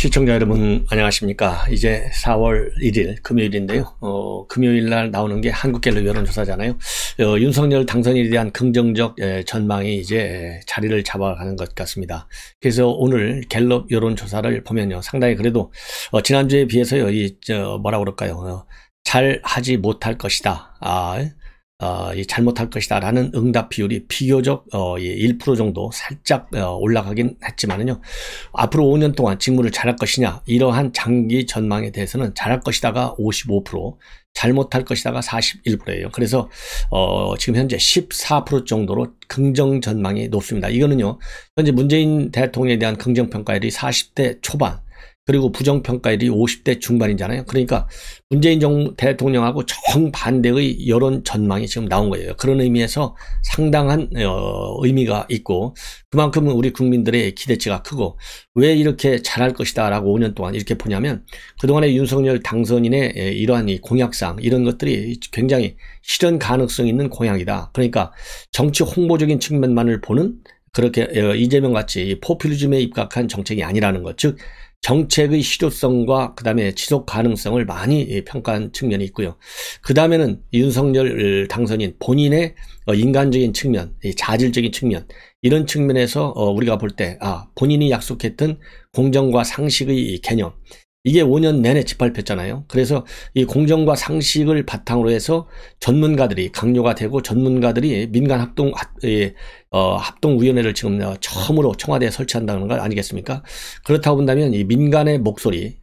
시청자 여러분 안녕하십니까. 이제 4월 1일 금요일인데요. 금요일날 나오는 게 한국갤럽 여론조사잖아요. 윤석열 당선인에 대한 긍정적 전망이 이제 자리를 잡아가는 것 같습니다. 그래서 오늘 갤럽 여론조사를 보면요, 상당히 그래도 지난주에 비해서요, 뭐라 그럴까요, 잘 하지 못할 것이다, 잘못할 것이다 라는 응답 비율이 비교적 1% 정도 살짝 올라가긴 했지만은요, 앞으로 5년 동안 직무를 잘할 것이냐, 이러한 장기 전망에 대해서는 잘할 것이다가 55%, 잘못할 것이다가 41%예요. 그래서 지금 현재 14% 정도로 긍정 전망이 높습니다. 이거는요, 현재 문재인 대통령에 대한 긍정평가율이 40대 초반, 그리고 부정평가율이 50대 중반이잖아요. 그러니까 문재인 대통령하고 정반대의 여론 전망이 지금 나온 거예요. 그런 의미에서 상당한 의미가 있고, 그만큼 우리 국민들의 기대치가 크고, 왜 이렇게 잘할 것이다 라고 5년 동안 이렇게 보냐면, 그동안의 윤석열 당선인의 이러한 이 공약상, 이런 것들이 굉장히 실현 가능성 있는 공약이다. 그러니까 정치 홍보적인 측면만을 보는, 그렇게 이재명 같이 포퓰리즘에 입각한 정책이 아니라는 것, 즉 정책의 실효성과 그 다음에 지속 가능성을 많이 평가한 측면이 있고요. 그 다음에는 윤석열 당선인 본인의 인간적인 측면, 자질적인 측면, 이런 측면에서 우리가 볼 때 본인이 약속했던 공정과 상식의 개념, 이게 5년 내내 짓밟혔잖아요. 그래서 이 공정과 상식을 바탕으로 해서 전문가들이 강요가 되고, 전문가들이 민간 합동위원회를 지금 처음으로 청와대에 설치한다는 것 아니겠습니까? 그렇다고 본다면 이 민간의 목소리,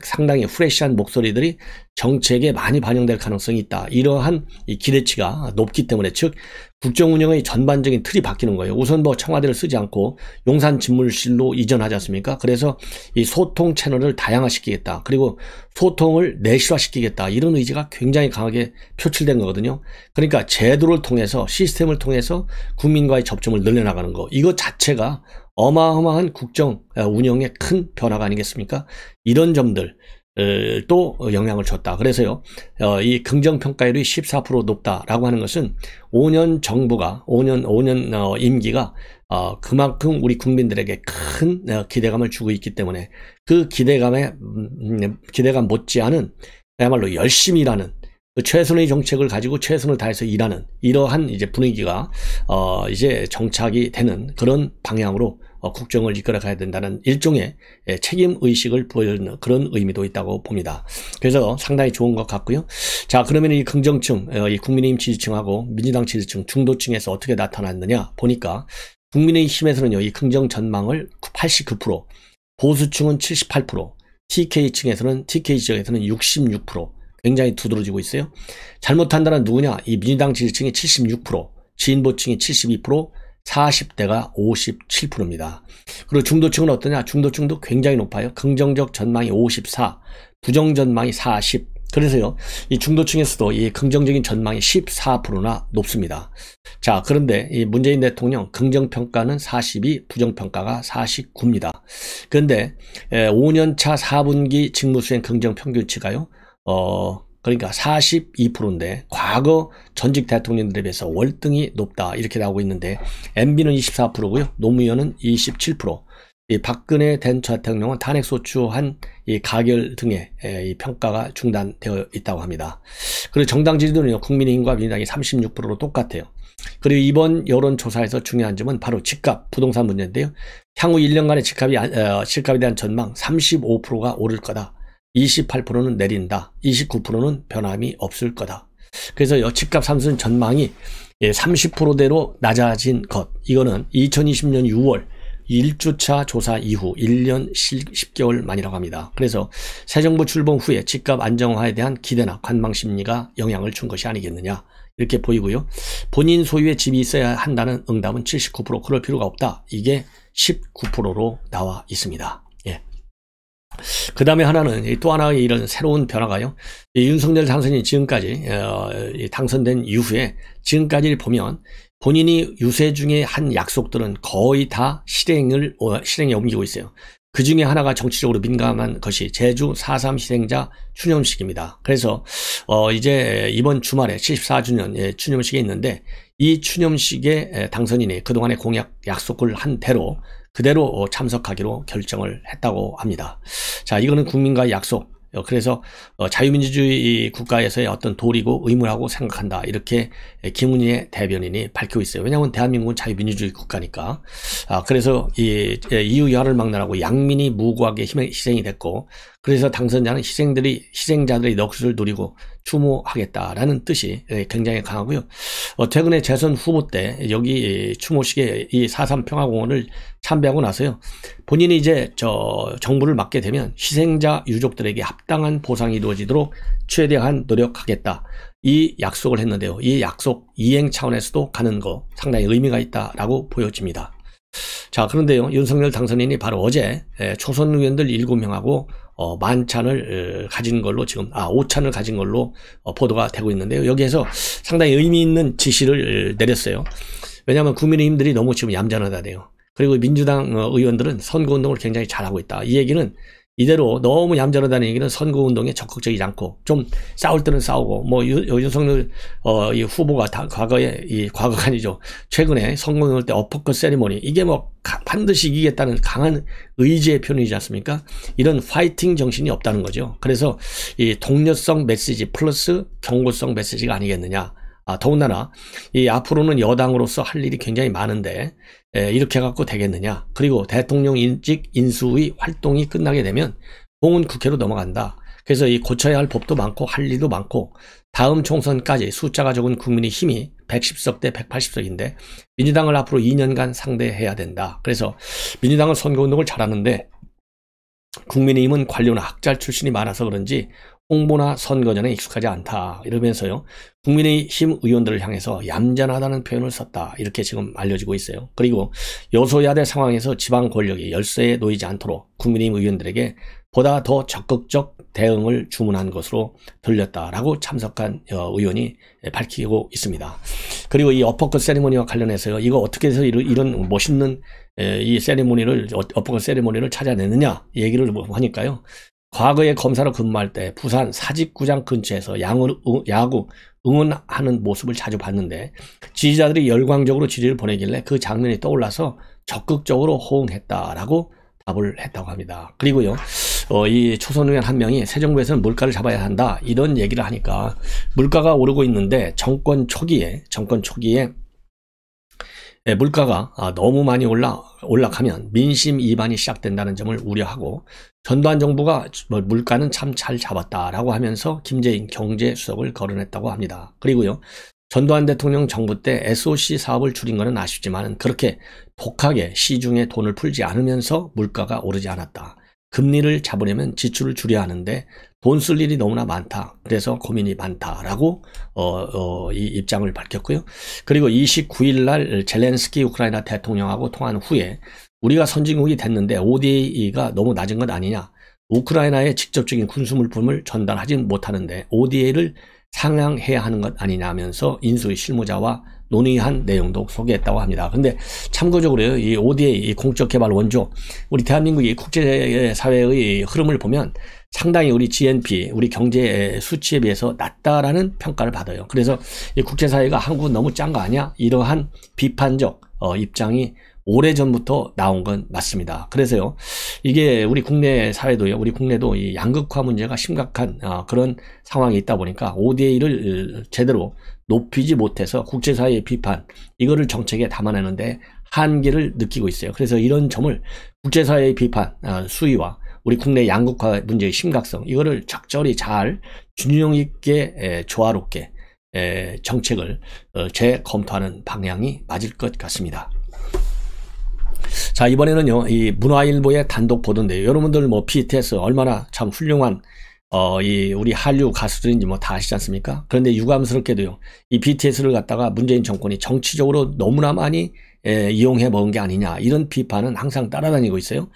상당히 프레시한 목소리들이 정책에 많이 반영될 가능성이 있다. 이러한 이 기대치가 높기 때문에, 즉 국정운영의 전반적인 틀이 바뀌는 거예요. 우선 청와대를 쓰지 않고 용산 집무실로 이전하지 않습니까? 그래서 이 소통 채널을 다양화시키겠다. 그리고 소통을 내실화시키겠다. 이런 의지가 굉장히 강하게 표출된 거거든요. 그러니까 제도를 통해서, 시스템을 통해서 국민과의 접점을 늘려나가는 거, 이것 자체가 어마어마한 국정 운영에 큰 변화가 아니겠습니까? 이런 점들 또 영향을 줬다. 그래서요, 이 긍정평가율이 14% 높다라고 하는 것은 5년 정부가, 5년 임기가 그만큼 우리 국민들에게 큰 기대감을 주고 있기 때문에, 그 기대감 못지않은 그야말로 열심히 일하는, 최선의 정책을 가지고 최선을 다해서 일하는 이러한 이제 분위기가 이제 정착이 되는 그런 방향으로 국정을 이끌어 가야 된다는 일종의 책임 의식을 보여주는 그런 의미도 있다고 봅니다. 그래서 상당히 좋은 것 같고요. 자, 그러면 이 긍정층, 이 국민의힘 지지층하고 민주당 지지층, 중도층에서 어떻게 나타났느냐 보니까, 국민의힘에서는요, 이 긍정 전망을 89%, 보수층은 78%, TK 지역에서는 66%, 굉장히 두드러지고 있어요. 잘못한다는 누구냐? 이 민주당 지지층이 76%, 진보층이 72%, 40대가 57%입니다. 그리고 중도층은 어떠냐? 중도층도 굉장히 높아요. 긍정적 전망이 54, 부정 전망이 40. 그래서요, 이 중도층에서도 이 긍정적인 전망이 14%나 높습니다. 자, 그런데 이 문재인 대통령 긍정평가는 42, 부정평가가 49입니다. 그런데 5년차 4분기 직무수행 긍정평균치가요, 그러니까 42%인데 과거 전직 대통령들에 비해서 월등히 높다, 이렇게 나오고 있는데, MB는 24%고요, 노무현은 27%, 이 박근혜 전 대통령은 탄핵소추한 이 가결 등의 이 평가가 중단되어 있다고 합니다. 그리고 정당 지지도는요, 국민의힘과 민주당이 36%로 똑같아요. 그리고 이번 여론조사에서 중요한 점은 바로 집값, 부동산 문제인데요. 향후 1년간의 집값에 대한 전망 35%가 오를 거다. 28%는 내린다. 29%는 변함이 없을 거다. 그래서 집값 상승 전망이 30%대로 낮아진 것, 이거는 2020년 6월 1주차 조사 이후 1년 10개월 만이라고 합니다. 그래서 새 정부 출범 후에 집값 안정화에 대한 기대나 관망 심리가 영향을 준 것이 아니겠느냐, 이렇게 보이고요. 본인 소유의 집이 있어야 한다는 응답은 79%, 그럴 필요가 없다, 이게 19%로 나와 있습니다. 그 다음에 하나는, 또 하나의 이런 새로운 변화가요, 윤석열 당선인이 지금까지 당선된 이후에 지금까지 보면 본인이 유세 중에 한 약속들은 거의 다 실행에 옮기고 있어요. 그 중에 하나가 정치적으로 민감한 것이 제주 4.3 희생자 추념식입니다. 그래서 이제 이번 주말에 74주년 추념식이 있는데, 이 추념식에 당선인이 그동안의 공약 약속을 한 대로 그대로 참석하기로 결정을 했다고 합니다. 자, 이거는 국민과의 약속. 그래서 자유민주주의 국가에서의 어떤 도리고 의무라고 생각한다. 이렇게 김은희의 대변인이 밝히고 있어요. 왜냐하면 대한민국은 자유민주주의 국가니까. 그래서 이유 여하를 막론하고 양민이 무고하게 희생이 됐고, 그래서 당선자는 희생자들의 넋을 누리고 추모하겠다라는 뜻이 굉장히 강하고요. 최근에 재선 후보 때 여기 추모식에 이 4.3 평화공원을 참배하고 나서요, 본인이 이제 정부를 맡게 되면 희생자 유족들에게 합당한 보상이 이루어지도록 최대한 노력하겠다. 이 약속을 했는데요. 이 약속 이행 차원에서도 가는 거 상당히 의미가 있다라고 보여집니다. 자, 그런데요, 윤석열 당선인이 바로 어제 초선 의원들 7명하고 만찬을 가진 걸로 지금 5찬을 가진 걸로 보도가 되고 있는데요. 여기에서 상당히 의미 있는 지시를 내렸어요. 왜냐하면 국민의힘들이 너무 지금 얌전하다네요. 그리고 민주당 의원들은 선거운동을 굉장히 잘하고 있다. 이 얘기는 이대로 너무 얌전하다는 얘기는 선거운동에 적극적이지 않고 좀 싸울 때는 싸우고, 뭐 윤석열 이 후보가 과거가 아니죠. 최근에 선거운동할 때 어퍼컷 세리머니, 이게 뭐 반드시 이기겠다는 강한 의지의 표현이지 않습니까? 이런 파이팅 정신이 없다는 거죠. 그래서 이 동료성 메시지 플러스 경고성 메시지가 아니겠느냐. 더군다나 이 앞으로는 여당으로서 할 일이 굉장히 많은데 이렇게 해갖고 되겠느냐. 그리고 대통령 인직 인수의 활동이 끝나게 되면 공은 국회로 넘어간다. 그래서 이 고쳐야 할 법도 많고 할 일도 많고, 다음 총선까지 숫자가 적은 국민의힘이 110석 대 180석인데 민주당을 앞으로 2년간 상대해야 된다. 그래서 민주당은 선거운동을 잘하는데 국민의힘은 관료나 학자 출신이 많아서 그런지 홍보나 선거전에 익숙하지 않다. 이러면서요, 국민의힘 의원들을 향해서 얌전하다는 표현을 썼다. 이렇게 지금 알려지고 있어요. 그리고 여소야대 상황에서 지방 권력이 열세에 놓이지 않도록 국민의힘 의원들에게 보다 더 적극적 대응을 주문한 것으로 들렸다라고 참석한 의원이 밝히고 있습니다. 그리고 이 어퍼컷 세리머니와 관련해서요, 이거 어떻게 해서 이런 멋있는 이 세리머니를, 어퍼컷 세리머니를 찾아내느냐 얘기를 하니까요, 과거에 검사로 근무할 때 부산 사직구장 근처에서 야구 응원하는 모습을 자주 봤는데 지지자들이 열광적으로 지지를 보내길래 그 장면이 떠올라서 적극적으로 호응했다라고 답을 했다고 합니다. 그리고요, 이 초선 의원 한 명이 새 정부에서는 물가를 잡아야 한다 이런 얘기를 하니까, 물가가 오르고 있는데 정권 초기에 물가가 너무 많이 올라가면 민심 이반이 시작된다는 점을 우려하고, 전두환 정부가 물가는 참 잘 잡았다라고 하면서 김재인 경제수석을 거론했다고 합니다. 그리고요, 전두환 대통령 정부 때 SOC 사업을 줄인 것은 아쉽지만 그렇게 독하게 시중에 돈을 풀지 않으면서 물가가 오르지 않았다. 금리를 잡으려면 지출을 줄여야 하는데 돈 쓸 일이 너무나 많다. 그래서 고민이 많다라고 이 입장을 밝혔고요. 그리고 29일 날 젤렌스키 우크라이나 대통령하고 통화한 후에 우리가 선진국이 됐는데 ODA가 너무 낮은 것 아니냐. 우크라이나에 직접적인 군수물품을 전달하진 못하는데 ODA를 상향해야 하는 것 아니냐 하면서 인수의 실무자와 논의한 내용도 소개했다고 합니다. 근데 참고적으로 이 ODA, 이 공적개발 원조, 우리 대한민국이 국제사회의 흐름을 보면 상당히 우리 GNP, 우리 경제 수치에 비해서 낮다라는 평가를 받아요. 그래서 이 국제사회가 한국은 너무 짠 거 아니야? 이러한 비판적 입장이 오래전부터 나온 건 맞습니다. 그래서요, 이게 우리 국내 사회도요, 우리 국내도 이 양극화 문제가 심각한 그런 상황이 있다 보니까 ODA를 제대로 높이지 못해서 국제사회의 비판, 이거를 정책에 담아내는데 한계를 느끼고 있어요. 그래서 이런 점을 국제사회의 비판, 수위와 우리 국내 양극화 문제의 심각성, 이거를 적절히 잘 균형 있게 조화롭게 정책을 재검토하는 방향이 맞을 것 같습니다. 자, 이번에는요, 이 문화일보의 단독 보도인데요. 여러분들 뭐 BTS 얼마나 참 훌륭한 우리 한류 가수들인지 뭐 다 아시지 않습니까? 그런데 유감스럽게도요, 이 BTS를 갖다가 문재인 정권이 정치적으로 너무나 많이 이용해 먹은 게 아니냐, 이런 비판은 항상 따라다니고 있어요.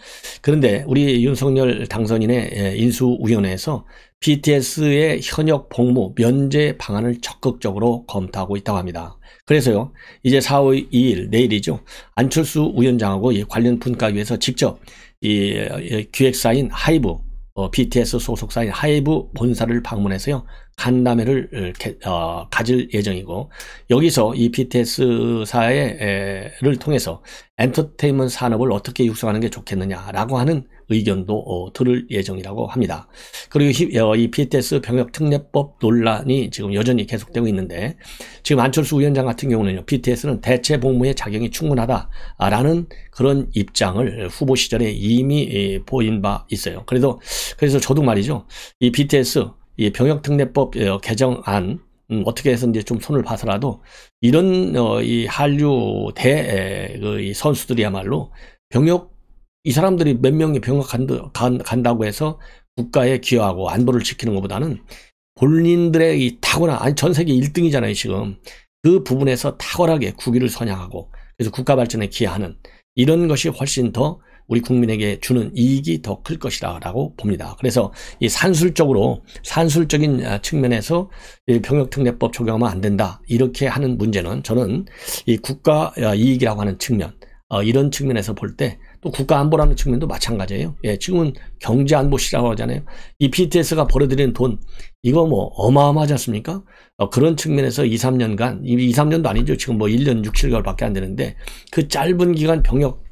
그런데 우리 윤석열 당선인의 인수위원회에서 BTS의 현역 복무 면제 방안을 적극적으로 검토하고 있다고 합니다. 그래서요, 이제 4월 2일 내일이죠, 안철수 위원장하고 이 관련 분과위에서 직접 이 기획사인 하이브, BTS 소속사인 하이브 본사를 방문해서요, 간담회를 가질 예정이고, 여기서 이 BTS사를 통해서 엔터테인먼트 산업을 어떻게 육성하는 게 좋겠느냐라고 하는 의견도 들을 예정이라고 합니다. 그리고 이 BTS 병역특례법 논란이 지금 여전히 계속되고 있는데, 지금 안철수 위원장 같은 경우는요, BTS는 대체 복무의 자격이 충분하다라는 그런 입장을 후보 시절에 이미 보인 바 있어요. 그래서 저도 말이죠, 이 BTS 이 병역특례법 개정안 어떻게 해서 이제 좀 손을 봐서라도 이런 이 한류 이 선수들이야말로 이 사람들이 몇 명이 병역 간다고 해서 국가에 기여하고 안보를 지키는 것보다는 본인들의 이 탁월한, 전 세계 1등이잖아요 지금. 그 부분에서 탁월하게 국위를 선양하고 그래서 국가 발전에 기여하는 이런 것이 훨씬 더 우리 국민에게 주는 이익이 더 클 것이라고 봅니다. 그래서 이 산술적인 측면에서 병역특례법 적용하면 안 된다 이렇게 하는 문제는, 저는 이 국가 이익이라고 하는 측면, 이런 측면에서 볼 때 또 국가 안보라는 측면도 마찬가지예요. 예, 지금은 경제 안보 시라고 하잖아요. 이 BTS가 벌어들이는 돈, 이거 뭐 어마어마하지 않습니까? 그런 측면에서 2-3년간, 2-3년도 아니죠. 지금 뭐 1년 6-7개월밖에 안 되는데 그 짧은 기간 병역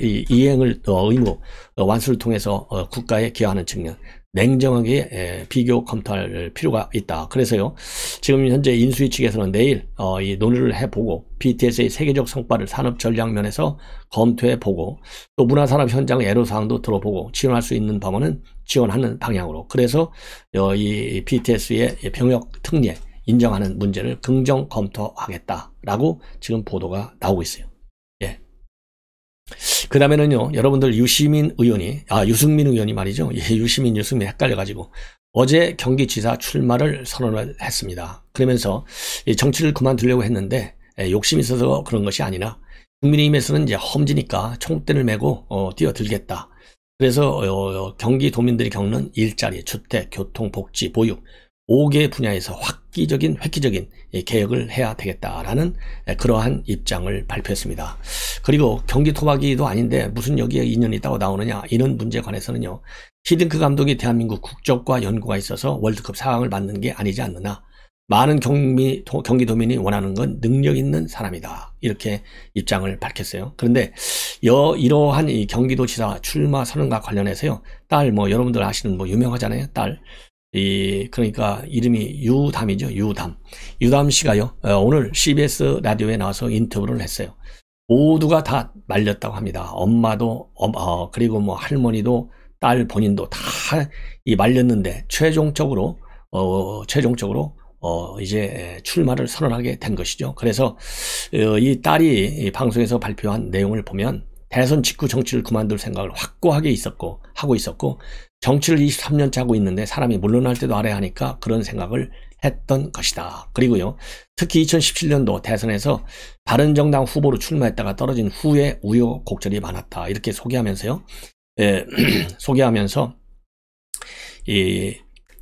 이행을 의무 완수를 통해서 국가에 기여하는 측면, 냉정하게 비교 검토할 필요가 있다. 그래서요, 지금 현재 인수위 측에서는 내일 이 논의를 해보고 BTS의 세계적 성과를 산업 전략 면에서 검토해보고 또 문화산업 현장 애로사항도 들어보고 지원할 수 있는 방안은 지원하는 방향으로, 그래서 이 BTS의 병역 특례 인정하는 문제를 긍정 검토하겠다라고 지금 보도가 나오고 있어요. 예. 그 다음에는요, 여러분들 유승민 의원이 말이죠. 유승민 헷갈려가지고 어제 경기지사 출마를 선언을 했습니다. 그러면서 정치를 그만두려고 했는데 욕심이 있어서 그런 것이 아니라 국민의힘에서는 이제 험지니까 총대를 메고 뛰어들겠다. 그래서 경기도민들이 겪는 일자리, 주택, 교통, 복지, 보육 5개 분야에서 획기적인 개혁을 해야 되겠다라는 그러한 입장을 발표했습니다. 그리고 경기 토박이도 아닌데 무슨 여기에 인연이 있다고 나오느냐, 이런 문제에 관해서는요, 히딩크 감독이 대한민국 국적과 연고가 있어서 월드컵 4강을 맞는 게 아니지 않느냐, 많은 경기도민이 원하는 건 능력 있는 사람이다, 이렇게 입장을 밝혔어요. 그런데 이러한 이 경기도지사 출마 선언과 관련해서요, 딸 여러분들 아시는 유명하잖아요, 딸. 그러니까 이름이 유담이죠. 유담 씨가요, 오늘 CBS 라디오에 나와서 인터뷰를 했어요. 모두가 다 말렸다고 합니다. 엄마도, 그리고 할머니도, 딸 본인도 다 말렸는데, 최종적으로, 이제 출마를 선언하게 된 것이죠. 그래서, 이 딸이 방송에서 발표한 내용을 보면, 대선 직후 정치를 그만둘 생각을 확고하게 하고 있었고, 정치를 23년째 하고 있는데 사람이 물러날 때도 알아야 하니까 그런 생각을 했던 것이다. 그리고요, 특히 2017년도 대선에서 바른정당 후보로 출마했다가 떨어진 후에 우여곡절이 많았다. 이렇게 소개하면서요,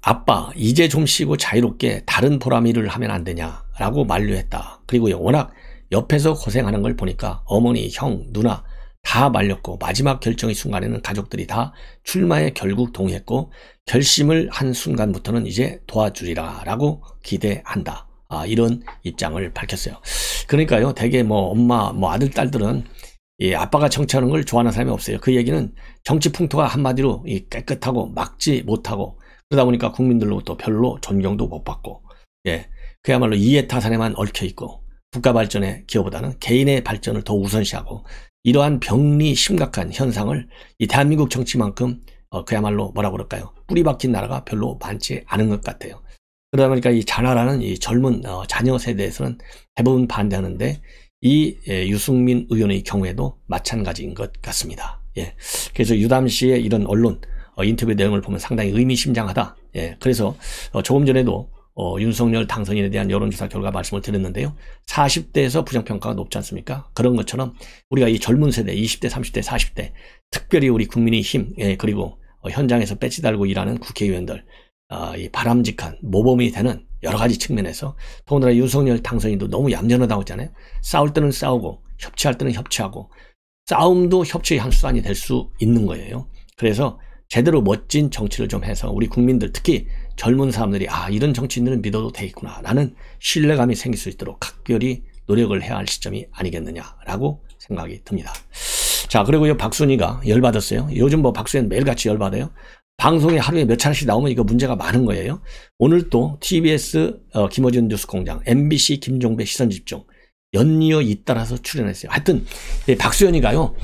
아빠 이제 좀 쉬고 자유롭게 다른 보람 일을 하면 안 되냐라고 만류했다. 그리고요, 워낙 옆에서 고생하는 걸 보니까 어머니, 형, 누나 다 말렸고 마지막 결정의 순간에는 가족들이 다 출마에 결국 동의했고 결심을 한 순간부터는 이제 도와주리라 라고 기대한다. 이런 입장을 밝혔어요. 그러니까요, 되게 엄마, 아들, 딸들은 아빠가 정치하는 걸 좋아하는 사람이 없어요. 그 얘기는 정치 풍토가 한마디로 깨끗하고 막지 못하고 그러다 보니까 국민들로부터 별로 존경도 못 받고, 그야말로 이해타산에만 얽혀있고 국가 발전의 기여보다는 개인의 발전을 더 우선시하고, 이러한 병리 심각한 현상을 이 대한민국 정치만큼 그야말로 뿌리 박힌 나라가 별로 많지 않은 것 같아요. 그러다 보니까 이 자나라는 이 젊은 자녀 세대에서는 대부분 반대하는데, 이 유승민 의원의 경우에도 마찬가지인 것 같습니다. 그래서 유담 씨의 이런 언론 인터뷰 내용을 보면 상당히 의미심장하다. 그래서 조금 전에도 윤석열 당선인에 대한 여론조사 결과 말씀을 드렸는데요. 40대에서 부정평가가 높지 않습니까? 그런 것처럼 우리가 이 젊은 세대 20대, 30대, 40대 특별히 우리 국민의힘 그리고 현장에서 배지 달고 일하는 국회의원들, 이 바람직한 모범이 되는 여러 가지 측면에서, 더군다나 윤석열 당선인도 너무 얌전하다고 했잖아요. 싸울 때는 싸우고 협치할 때는 협치하고, 싸움도 협치의 한 수단이 될 수 있는 거예요. 그래서 제대로 멋진 정치를 좀 해서 우리 국민들, 특히 젊은 사람들이 이런 정치인들은 믿어도 되겠구나 라는 신뢰감이 생길 수 있도록 각별히 노력을 해야 할 시점이 아니겠느냐라고 생각이 듭니다. 자, 그리고 이 박순희가 열받았어요. 요즘 뭐 박순희는 매일같이 열받아요. 방송에 하루에 몇 차례씩 나오면 이거 문제가 많은 거예요. 오늘 또 TBS 김어준 뉴스공장, MBC 김종배 시선집중 연이어 잇따라서 출연했어요. 하여튼 박수현이가요,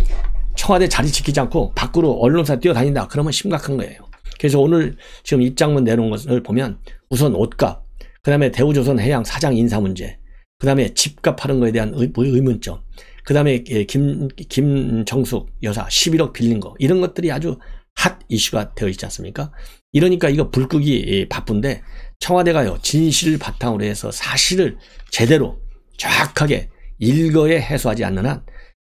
청와대 자리 지키지 않고 밖으로 언론사 뛰어다닌다 그러면 심각한 거예요. 그래서 오늘 지금 입장문 내놓은 것을 보면 우선 옷값, 그 다음에 대우조선 해양 사장 인사 문제, 그 다음에 집값 하는 거에 대한 의문점, 그 다음에 김정숙 여사 11억 빌린 거, 이런 것들이 아주 핫 이슈가 되어 있지 않습니까? 이러니까 이거 불 끄기 바쁜데 청와대가요, 진실을 바탕으로 해서 사실을 제대로 정확하게 일거에 해소하지 않는 한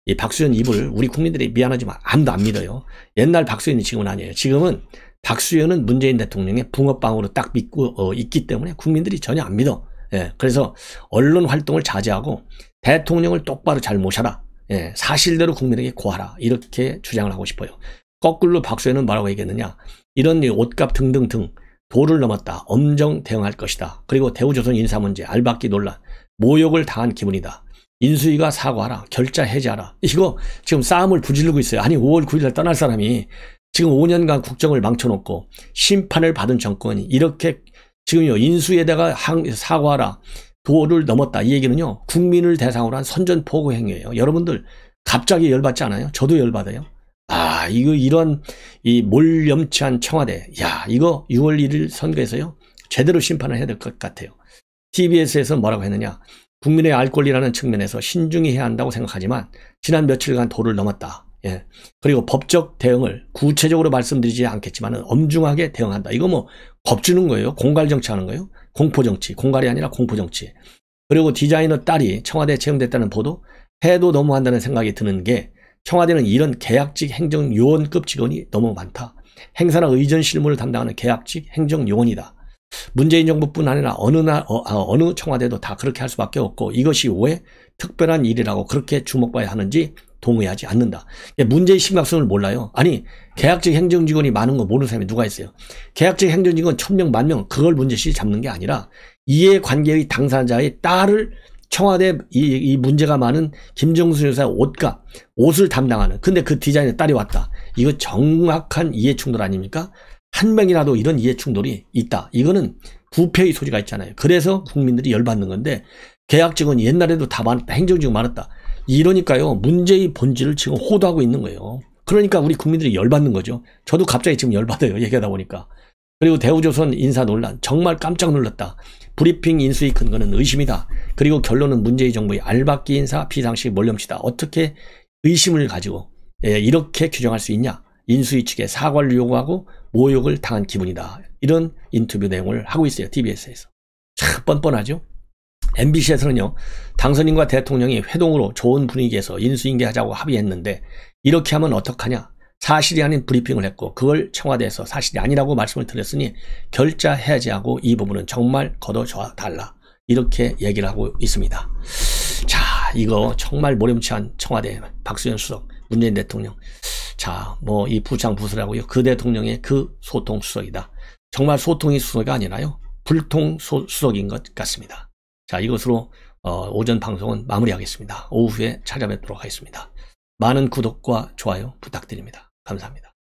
이 박수현 입을 우리 국민들이 미안하지만 아무도 안 믿어요. 옛날 박수현이 지금은 아니에요. 지금은 박수현은 문재인 대통령의 붕어빵으로 딱 믿고 있기 때문에 국민들이 전혀 안 믿어. 예, 그래서 언론 활동을 자제하고 대통령을 똑바로 잘 모셔라. 예, 사실대로 국민에게 고하라. 이렇게 주장을 하고 싶어요. 거꾸로 박수현은 뭐라고 얘기했느냐. 이런 옷값 등등등 도를 넘었다. 엄정 대응할 것이다. 그리고 대우조선 인사 문제, 알박기 논란, 모욕을 당한 기분이다. 인수위가 사과하라. 결자 해제하라. 이거 지금 싸움을 부지르고 있어요. 아니 5월 9일 날 떠날 사람이 지금 5년간 국정을 망쳐놓고 심판을 받은 정권이 이렇게 지금요 인수위에다가 사과하라. 도를 넘었다. 이 얘기는요 국민을 대상으로 한 선전포고 행위예요. 여러분들 갑자기 열받지 않아요? 저도 열받아요. 이런 이 몰염치한 청와대. 야, 이거 6월 1일 선거에서요 제대로 심판을 해야 될 것 같아요. TBS에서 뭐라고 했느냐. 국민의 알 권리라는 측면에서 신중히 해야 한다고 생각하지만 지난 며칠간 도를 넘었다. 예. 그리고 법적 대응을 구체적으로 말씀드리지 않겠지만 엄중하게 대응한다. 이거 뭐 법 주는 거예요? 공갈 정치하는 거예요? 공포정치. 공갈이 아니라 공포정치. 그리고 디자이너 딸이 청와대에 채용됐다는 보도? 해도 너무한다는 생각이 드는 게 청와대는 이런 계약직 행정요원급 직원이 너무 많다. 행사나 의전 실무를 담당하는 계약직 행정요원이다. 문재인 정부뿐 아니라 어느 청와대도 다 그렇게 할 수밖에 없고 이것이 왜 특별한 일이라고 그렇게 주목봐야 하는지 동의하지 않는다. 문제의 심각성을 몰라요. 아니 계약직 행정직원이 많은 거 모르는 사람이 누가 있어요. 계약직 행정직원 1000명, 10,000명 그걸 문제시 잡는 게 아니라 이해관계의 당사자의 딸을 청와대 이 문제가 많은 김정수 여사의 옷을 담당하는, 근데 그 디자이너 딸이 왔다. 이거 정확한 이해충돌 아닙니까? 한 명이라도 이런 이해충돌이 있다. 이거는 부패의 소지가 있잖아요. 그래서 국민들이 열받는 건데 계약직원이 옛날에도 다 많았다. 행정직원 많았다. 이러니까요. 문제의 본질을 지금 호도하고 있는 거예요. 그러니까 우리 국민들이 열받는 거죠. 저도 갑자기 지금 열받아요. 얘기하다 보니까. 그리고 대우조선 인사 논란 정말 깜짝 놀랐다. 브리핑 인수위 근거는 의심이다. 그리고 결론은 문재인 정부의 알박기 인사 비상식 몰염치다. 어떻게 의심을 가지고 이렇게 규정할 수 있냐. 인수위 측에 사과를 요구하고 모욕을 당한 기분이다. 이런 인터뷰 내용을 하고 있어요. TBS에서. 참 뻔뻔하죠. MBC에서는요. 당선인과 대통령이 회동으로 좋은 분위기에서 인수인계하자고 합의했는데 이렇게 하면 어떡하냐. 사실이 아닌 브리핑을 했고 그걸 청와대에서 사실이 아니라고 말씀을 드렸으니 결자 해제하고 이 부분은 정말 걷어줘 달라. 이렇게 얘기를 하고 있습니다. 자, 이거 정말 모렴치한 청와대 박수현 수석, 문재인 대통령. 자, 뭐 이 부창 부수라고요. 그 대통령의 그 소통 수석이다. 정말 소통이 수석이 아니라요. 불통 수석인 것 같습니다. 자, 이것으로 오전 방송은 마무리하겠습니다. 오후에 찾아뵙도록 하겠습니다. 많은 구독과 좋아요 부탁드립니다. 감사합니다.